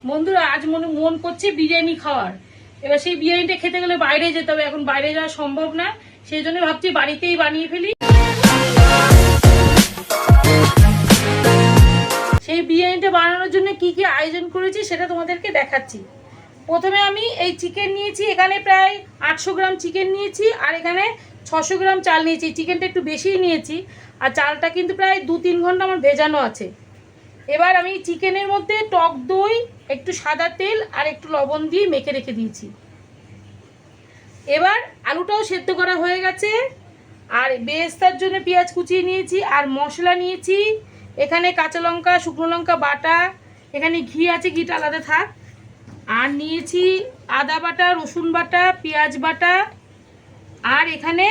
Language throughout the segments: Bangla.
বন্ধুরা আজ মন করছে বিরিয়ানি খাওয়ার। এবার সেই বিরিয়ানিটা খেতে গেলে বাইরে যেতে হবে, এখন বাইরে যাওয়া সম্ভব না, সেই জন্য ভাবছি বাড়িতেই বানিয়ে ফেলি। সেই বিরিয়ানিটা বানানোর জন্য কি কি আয়োজন করেছি সেটা তোমাদেরকে দেখাচ্ছি। প্রথমে আমি এই চিকেন নিয়েছি, এখানে প্রায় 800 গ্রাম চিকেন নিয়েছি, আর এখানে 600 গ্রাম চাল নিয়েছি। চিকেনটা একটু বেশিই নিয়েছি, আর চালটা কিন্তু প্রায় 2-3 ঘন্টা আমার ভেজানো আছে। এবার আমি চিকেনের মধ্যে টক দই, একটু সাদা তেল আর একটু লবণ দিয়ে মেখে রেখে দিয়েছি। এবার আলুটাও সেদ্ধ করা হয়ে গেছে, আর বেরেস্তার জন্য পেঁয়াজ কুচিয়ে নিয়েছি, আর মশলা নিয়েছি এখানে কাঁচা লঙ্কা, শুকনো লঙ্কা বাটা, এখানে ঘি আছে, ঘিটা আলাদা থাক, আর নিয়েছি আদা বাটা, রসুন বাটা, পেঁয়াজ বাটা, আর এখানে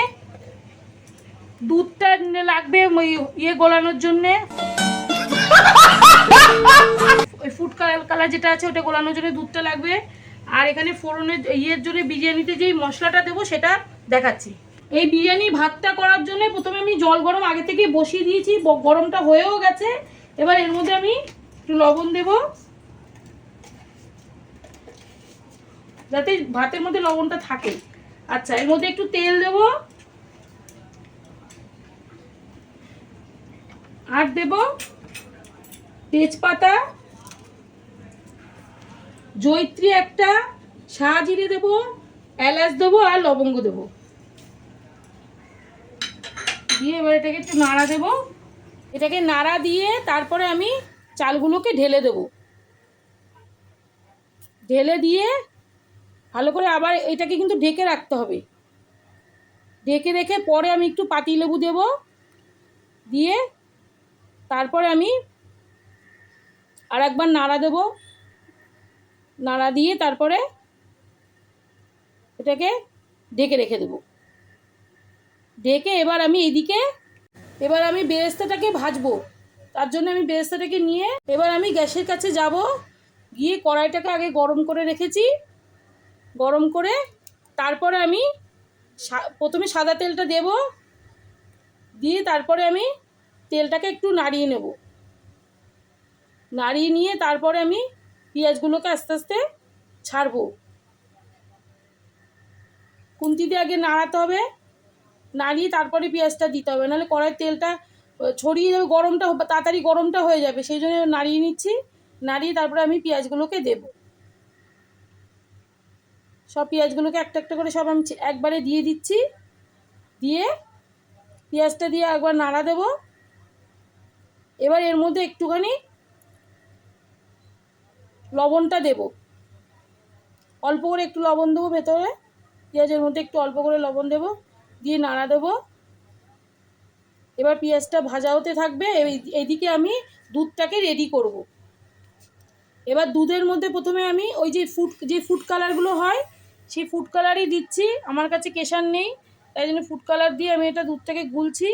দুধটা লাগবে গোলানোর জন্যে, ওই ফুড কালার যেটা আছে ওটা গোলানোর জন্য দুধটা লাগবে। আর এখানে ফোড়নের জন্য বিরিয়ানিতে যেই মশলাটা দেবো সেটা দেখাচ্ছি। এই বিরিয়ানি ভাতটা করার জন্য প্রথমে আমি জল গরম আগে থেকে বসিয়ে দিয়েছি, গরমটা হয়েও গেছে। এবার এর মধ্যে আমি একটু লবণ দেব, যাতে ভাতের মধ্যে লবণটা থাকে। আচ্ছা, এর মধ্যে একটু তেল দেব, আর দেব তেজপাতা, জয়িত্রী একটা, শাহজিরে দেবো, এলাচ দেবো, আর লবঙ্গ দেবো দিয়ে এবার এটাকে একটু নাড়া দেবো। এটাকে নাড়া দিয়ে তারপরে আমি চালগুলোকে ঢেলে দেবো। ঢেলে দিয়ে ভালো করে আবার এটাকে কিন্তু ঢেকে রাখতে হবে। ঢেকে রেখে পরে আমি একটু পাতিলেবু দেব, দিয়ে তারপরে আমি আর একবার নাড়া দেব। নাড়া দিয়ে তারপরে এটাকে ঢেকে রেখে দেবো। ঢেকে এবার আমি বেরেস্তাটাকে ভাজবো। তার জন্য আমি বেরেস্তাটাকে নিয়ে এবার আমি গ্যাসের কাছে যাব, গিয়ে কড়াইটাকে আগে গরম করে রেখেছি। গরম করে তারপরে আমি প্রথমে সাদা তেলটা দেব, দিয়ে তারপরে আমি তেলটাকে একটু নাড়িয়ে নেব। নাড়িয়ে নিয়ে তারপরে আমি পেঁয়াজগুলোকে আস্তে আস্তে ছাড়বো। খুন্তি দিয়ে আগে নাড়াতে হবে, নাড়িয়ে তারপরে পেঁয়াজটা দিতে হবে, নাহলে কড়াইয়ের তেলটা ছড়িয়ে যাবে, তাড়াতাড়ি গরমটা হয়ে যাবে। সেই জন্য নাড়িয়ে নিচ্ছি। নাড়িয়ে তারপরে আমি পেঁয়াজগুলোকে দেব। সব পেঁয়াজগুলোকে একটা একটা করে সব আমি একবারে দিয়ে দিচ্ছি। দিয়ে পেঁয়াজটা দিয়ে একবার নাড়া দেব। এবার এর মধ্যে একটুখানি লবণটা দেব, অল্প করে একটু লবণ দেবো ভেতরে, পেঁয়াজের মধ্যে একটু অল্প করে লবণ দেব, দিয়ে নাড়া দেব। এবার পেঁয়াজটা ভাজা হতে থাকবে, এইদিকে আমি দুধটাকে রেডি করব। এবার দুধের মধ্যে প্রথমে আমি ওই যে ফুড কালারগুলো হয় সেই ফুড কালারই দিচ্ছি। আমার কাছে কেশর নেই, তাই জন্য ফুড কালার দিয়ে আমি এটা দুধটাকে গুলছি।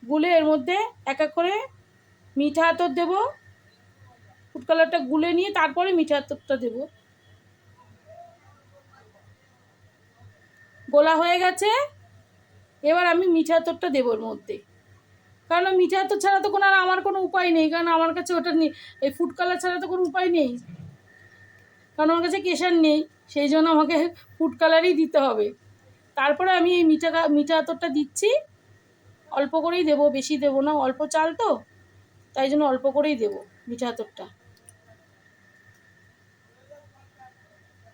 গুলে এর মধ্যে এক এক করে মিঠা আতর দেব। ফুড কালারটা গুলে নিয়ে তারপরে মিঠা আতরটা দেব। গোলা হয়ে গেছে, এবার আমি মিঠা আতরটা দেবো এর মধ্যে, কারণ মিঠা আতর ছাড়া তো আর আমার কোনো উপায় নেই, কারণ আমার কাছে ওটা নেই, এই ফুড কালার ছাড়া তো কোনো উপায় নেই, কারণ আমার কাছে কেশর নেই, সেই জন্য আমাকে ফুড কালারই দিতে হবে। তারপরে আমি এই মিঠা আতরটা দিচ্ছি, অল্প করেই দেবো, বেশি দেবো না, অল্প চাল তো, তাই জন্য অল্প করেই দেবো মিঠা আতরটা।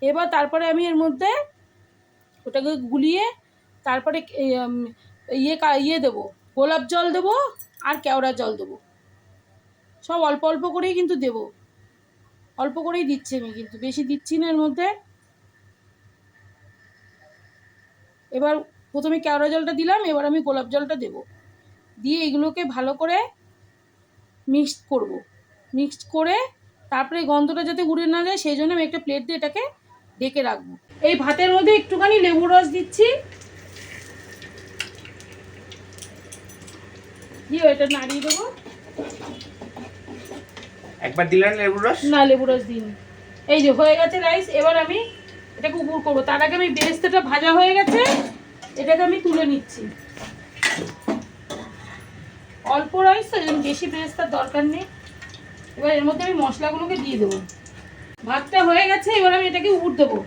এবার তারপরে আমি এর মধ্যে ওটাকে গুলিয়ে তারপরে দেবো, গোলাপ জল দেবো আর কেওড়া জল দেবো। সব অল্প অল্প করেই কিন্তু দেবো, অল্প করেই দিচ্ছি আমি, কিন্তু বেশি দিচ্ছি না এর মধ্যে। এবার প্রথমে কেওড়া জলটা দিলাম, এবার আমি গোলাপ জলটা দেব, দিয়ে এগুলোকে ভালো করে মিক্সড করব। মিক্সড করে তারপরে গন্ধটা যাতে উড়ে না যায় সেই জন্য আমি একটা প্লেট দিয়ে এটাকে ঢেকে রাখবো। এই ভাতের মধ্যে একটুখানি লেবু রস দিচ্ছি, দিয়ে এটা নাড়িয়ে দেবো। একবার দিলেন লেবু রস? না, লেবু রস দিইনি। এই যে হয়ে গেছে রাইস, এবার আমি এটাকে উপর করবো। তার আগে আমি বেরেস্তাটা ভাজা হয়ে গেছে, এটাকে আমি তুলে নিচ্ছি। অল্প রাইস তো, বেশি বেরেস্তার দরকার নেই। এবার এর মধ্যে আমি মশলাগুলোকে দিয়ে দেবো। ভাতটা হয়ে গেছে, এবার আমি এটাকে উপর দেবো।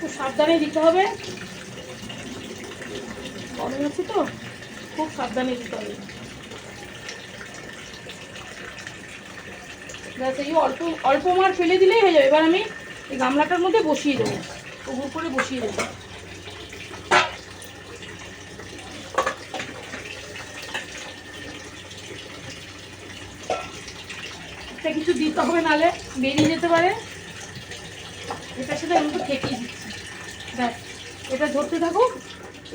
খুব সাবধানে দিতে হবে, গরম আছে তো, খুব সাবধানে দিতে হবে। এই অল্প অল্প মার ফেলে দিলেই হয়ে যাবে। এবার আমি এই গামলাটার মধ্যে বসিয়ে দেবো, উপর করে বসিয়ে দেবো। এটা কিছু দিতে হবে, নাহলে বেরিয়ে যেতে পারে। এটার সাথে আমি তো ঠেকিয়ে দিচ্ছি। দেখ, এটা ধরতে থাকুক,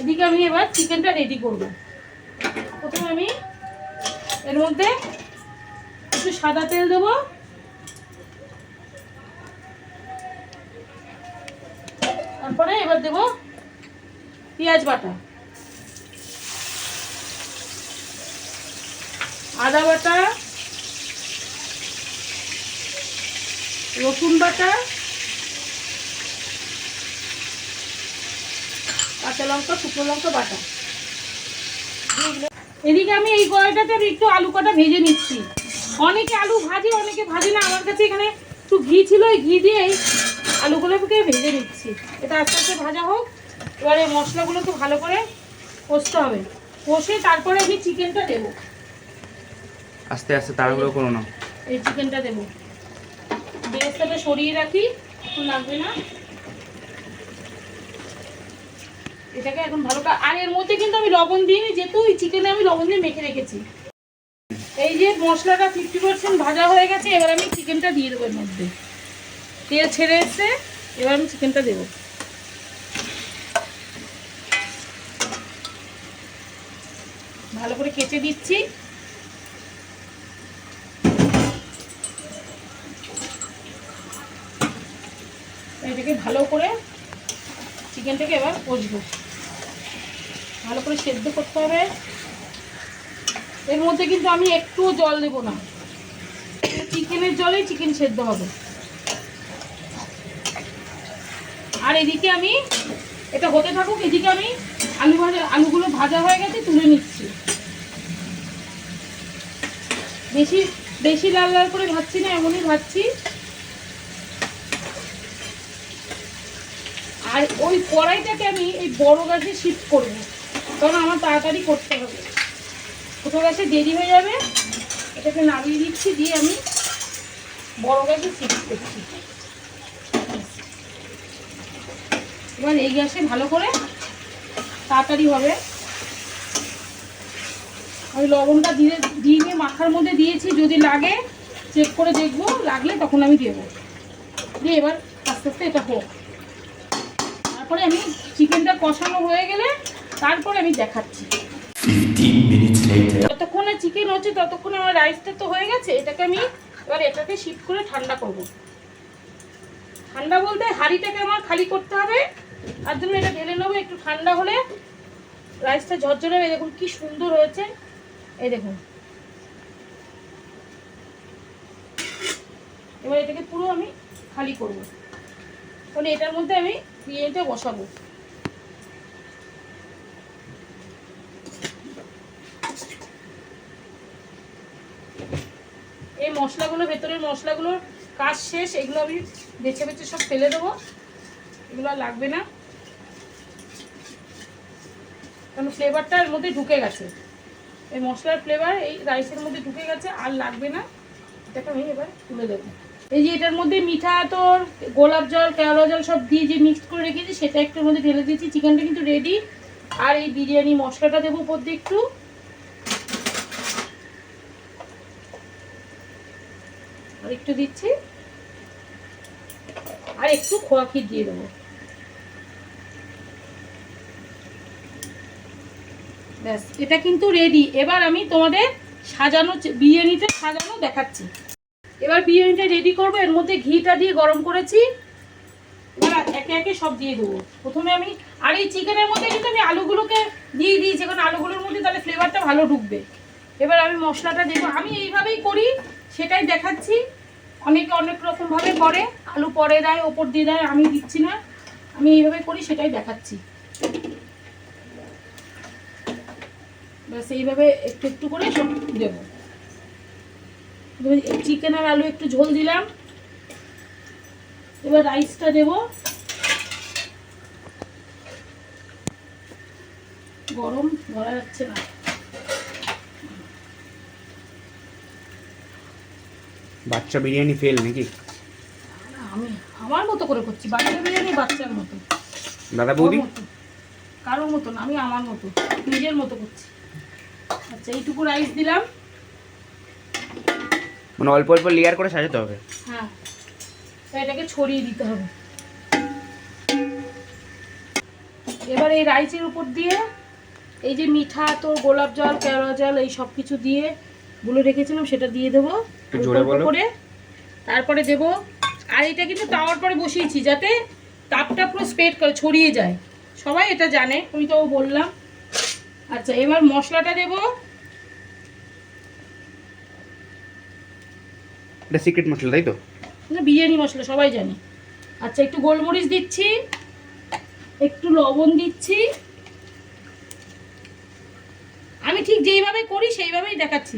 এদিকে আমি এবার চিকেনটা রেডি করব। প্রথমে আমি এর মধ্যে একটু সাদা তেল দেবো, তারপরে এবার দেবো পেঁয়াজ বাটা, আদা বাটা, রসুন বাটা, কাঁচা লঙ্কা, শুকনো লঙ্কা বাটা। এদিকে আমি এই কড়াইটাতে একটু আলু কটা ভেজে নিচ্ছি। অনেকে আলু ভাজি, অনেকে ভাজি না। আমার কাছে এখানে একটু ঘি ছিল, এই ঘি দিয়েই আলুগুলোকে ভেজে নিচ্ছি। এটা আস্তে আস্তে ভাজা হোক। এবারে মশলাগুলোকে ভালো করে কষতে হবে, কষে তারপরে আমি চিকেনটা দেবো। আস্তে আস্তে, তাড়াহুড়ো করো না। এই চিকেনটা দেবো, বেরেস্তাটা সরিয়ে রাখি, এখন লাগবে না। এটাকে এখন ভালো করে, আর এর মধ্যে কিন্তু আমি লবণ দিইনি, যেহেতু এই চিকেনে আমি লবণ দিয়ে মেখে রেখেছি। এই যে মশলাটা 50% ভাজা হয়ে গেছে, এবার আমি চিকেনটা দিয়ে দেবো। এর মধ্যে তেল ছেড়ে এসে এবার আমি চিকেনটা দেবো। ভালো করে কেটে দিচ্ছি। এটাকে ভালো করে চিকেনটাকে এবার কষবো, ভালো করে সেদ্ধ করতে হবে। এর মধ্যে কিন্তু আমি একটুও জল দেবো না, চিকেনের জলেই চিকেন সেদ্ধ হবে। আর এদিকে আমি এটা হতে থাকুক, এদিকে আমি আলুগুলো ভাজা হয়ে গেছে, তুলে নিচ্ছি। বেশি বেশি লাল লাল করে ভাজছি না, এমনই ভাজছি। আর ওই কড়াইটাকে আমি এই বড় গ্যাসে শিফট করবো, কারণ আমার তাড়াতাড়ি করতে হবে। ছোটো গ্যাসে দেরি হয়ে যাবে। এটাকে নামিয়ে দিচ্ছি, দিয়ে আমি বড় গ্যাসে শিফট করছি। এবার এই গ্যাসে ভালো করে তাড়াতাড়ি হবে। আমি লবণটা দিয়ে মাখার মধ্যে দিয়েছি, যদি লাগে চেক করে দেখবো, লাগলে তখন আমি দেবো। দিয়ে এবার আস্তে আস্তে এটা হোক। তারপরে আমি চিকেনটা কষানো হয়ে গেলে তারপরে আমি দেখাচ্ছি। যতক্ষণে চিকেন হচ্ছে ততক্ষণে আমার রাইসটা তো হয়ে গেছে। এটাকে আমি এবার এটাকে শিফট করে ঠান্ডা করব। ঠান্ডা বলতে হাঁড়িটাকে আমার খালি করতে হবে, তার জন্য এটা ঢেলে নেবো। একটু ঠান্ডা হলে রাইসটা ঝরঝরে হবে। দেখুন কি সুন্দর হয়েছে, এই দেখুন। এবার এটাকে পুরো আমি খালি করব, তাহলে এটার মধ্যে আমি বিরিয়ানিটা বসাবো। এই মশলাগুলো, ভেতরের মশলাগুলোর কাজ শেষ। এগুলো আমি বেছে বেছে সব ফেলে দেবো, এগুলো আর লাগবে না, কারণ ফ্লেভারটা এর মধ্যে ঢুকে গেছে। এই মশলার ফ্লেভার এই রাইসের মধ্যে ঢুকে গেছে, আর লাগবে না। এটাকে আমি এবার তুলে দেবো। এই যে এটার মধ্যে মিঠা তোর গোলাপ জল, কেওড়া জল সব দিয়ে যে মিক্সড করে রেখেছি, সেটা একটু মধ্যে ঢেলে দিয়েছি। চিকেনটা কিন্তু রেডি। আর এই বিরিয়ানি মশলাটা দেবো উপর দিয়ে একটু, আর একটু দিচ্ছি, আর একটু খোয়া ক্ষীর দিয়ে দেবো। ব্যাস, এটা কিন্তু রেডি। এবার আমি তোমাদের সাজানো, বিরিয়ানিটা সাজানো দেখাচ্ছি। এবার বিরিয়ানিটা রেডি করবো। এর মধ্যে ঘিটা দিয়ে গরম করেছি, এবার একে একে সব দিয়ে দেবো। প্রথমে আমি, আর এই চিকেনের মধ্যে কিন্তু আমি আলুগুলোকে দিয়ে দিয়েছি, কারণ আলুগুলোর মধ্যে তাহলে ফ্লেভারটা ভালো ঢুকবে। এবার আমি মশলাটা দেবো। আমি এইভাবেই করি, সেটাই দেখাচ্ছি। অনেকে অনেক রকমভাবে করে, আলু পরে দেয়, ওপর দিয়ে দেয়, আমি দিচ্ছি না। আমি এইভাবে করি, সেটাই দেখাচ্ছি। ব্যাস এইভাবে একটু একটু করে সব দেবো। চিকেন আর আলু একটু ঝোল দিলাম। এবার রাইসটা দেবো। গরম ধরা যাচ্ছে না। বাচ্চা বিরিয়ানি ফেল নাকি? না, আমি আমার মতো করে করছি। বাচ্চা বিরিয়ানি বাচ্চার মতো, দাদা বৌদি? ওর মতো। কারোর মতো না, আমি আমার মতো নিজের মতো করছি। আচ্ছা, এইটুকু রাইস দিলাম। মানে অল্প অল্প লেয়ার করে সাজাতে হবে? হ্যাঁ, তো এটাকে ছড়িয়ে দিতে হবে। এবার এই রাইসের উপর দিয়ে এই যে মিঠা তো গোলাপ জল, কেওড়া জল এই সব কিছু দিয়ে গুলো রেখেছিলাম সেটা দিয়ে দেবো করে। তারপরে দেবো, আর এটা কিন্তু তাওয়ার পরে বসিয়েছি যাতে তাপটা পুরো স্প্রেড করে ছড়িয়ে যায়। সবাই এটা জানে, আমি তো বললাম। আচ্ছা, এবার মশলাটা দেবো। এটা সিক্রেট মশলা তাই তো? না, বিরিয়ানি মশলা সবাই জানে। আচ্ছা, একটু গোলমরিচ দিচ্ছি, একটু লবণ দিচ্ছি। আমি ঠিক যেইভাবে করি সেইভাবেই দেখাচ্ছি।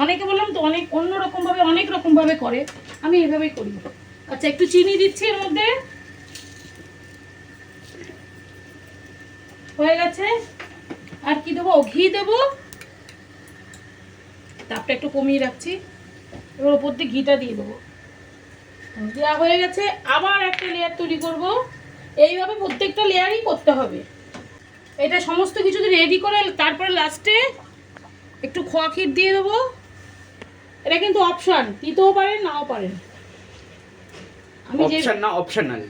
অনেকে বললাম তো অনেক অন্য রকমভাবে অনেক রকমভাবে করে, আমি এইভাবেই করি। আচ্ছা, একটু চিনি দিচ্ছি এর মধ্যে। হয়ে গেছে। আর কি দেবো? ঘি দেবো। তাপটা একটু কমিয়ে রাখছি। এবার ওপর দিয়ে ঘিটা দিয়ে দেবো। দেওয়া হয়ে গেছে। আবার একটা লেয়ার তৈরি করব। এইভাবে প্রত্যেকটা লেয়ারই করতে হবে। এটা সমস্ত কিছু রেডি করে তারপরে লাস্টে একটু খোয়া ক্ষীর দিয়ে দেবো। এটা কিন্তু অপশন, দিতেও পারেন নাও পারেন। আমি যে অপশন না অপশনাল?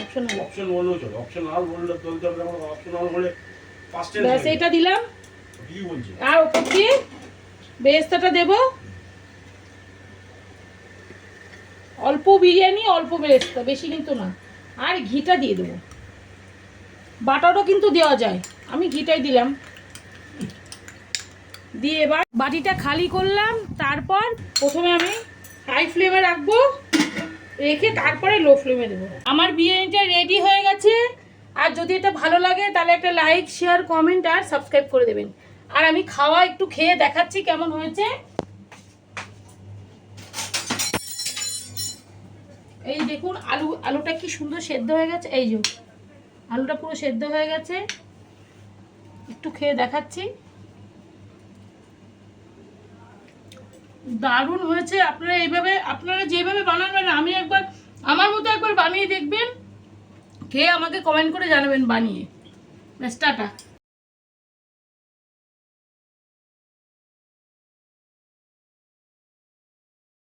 অপশনাল। অপশন বললেও চলে, অপশনাল বললে চলতে হবে। আমরা অপশনাল বলে ফার্স্ট টেন্স ব্যাস এটা দিলাম। কি বলছি? আর ওপর দিয়ে বেরেস্তাটা দেব। অল্প বিরিয়ানি অল্প বেরেস্তা, বেশি কিন্তু না। আর ঘিটা দিয়ে দেবো। বাটারও কিন্তু দেওয়া যায়, আমি ঘিটাই দিলাম। দিয়ে এবার বাটিটা খালি করলাম। তারপর প্রথমে আমি হাই ফ্লেমে রাখবো, রেখে তারপরে লো ফ্লেমে দেবো। আমার বিরিয়ানিটা রেডি হয়ে গেছে। আর যদি এটা ভালো লাগে তাহলে একটা লাইক, শেয়ার, কমেন্ট আর সাবস্ক্রাইব করে দেবেন। আর আমি খাওয়া একটু খেয়ে দেখাচ্ছি কেমন হয়েছে। এই দেখুন, আলুটা কি সুন্দর সেদ্ধ হয়ে গেছে। এই যে আলুটা পুরো সেদ্ধ হয়ে গেছে। একটু খেয়ে দেখাচ্ছি। দারুণ হয়েছে। আপনারা যেভাবে বানাবেন, আমি একবার আমার মতো একবার বানিয়ে দেখবেন, খেয়ে আমাকে কমেন্ট করে জানাবেন বানিয়ে। ব্যাস, টাটা।